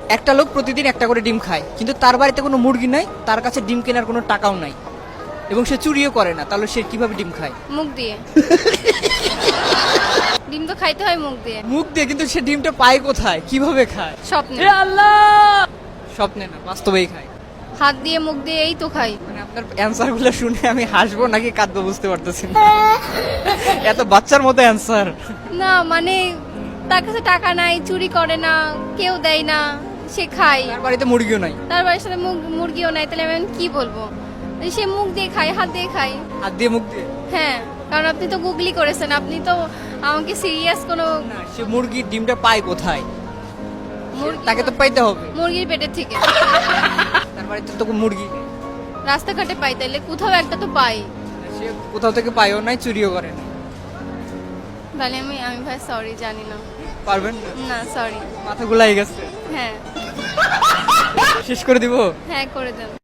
একটা লোক প্রতিদিন একটা করে ডিম খায়, কিন্তু তার বাড়িতে কোনো মুরগি নাই, তার কাছে ডিম কেনার কোনো টাকাও নাই, এবং সে চুরিও করে না, তাহলে সে কিভাবে ডিম খায়? মুখ দিয়ে। ডিম তো খাইতে হয় মুখ দিয়ে। মুখ দিয়ে, কিন্তু সে ডিমটা পায় কোথায়, কিভাবে খায়? স্বপ্নে। স্বপ্নে না, বাস্তবেই খায়। হাত দিয়ে মুখ দিয়ে এই তো খাই। মানে আপনার অ্যান্সার গুলো শুনে আমি হাসবো নাকি কাঁদবো বুঝতে পারতেছি না। এত বাচ্চার মতো অ্যান্সার। না মানে তার কাছে টাকা নাই, চুরি করে না, কেউ দেয় না, সে খায়। তার বাড়িতে মুরগিও নাই, তার বাড়ির সাথে মুরগিও নাই, তাহলে আমি এখন কি বলবো? সে মুখ দিয়ে খায়, হাত দিয়ে খায়। হাত দিয়ে মুখ দিয়ে? হ্যাঁ, কারণ আপনি তো গুগলি করেছেন, আপনি তো আমাকে সিরিয়াস কোনো না, সে মুরগির ডিমটা পায় কোথায়? মুরগি- তাকে তো পাইতে হবে। মুরগির পেটের থেকে। তার বাড়িতে তো মুরগি নেই। রাস্তাঘাটে পাই, তাইলে কোথাও একটা তো পাই। সে কোথাও থেকে পায়ও নাই, চুরিও করে না। তাহলে আমি ভাই সরি, জানি না। পারবেন না? না সরি। মাথা গুলাই গেছে। হ্যাঁ শেষ করে দিব। হ্যাঁ, করে দেন।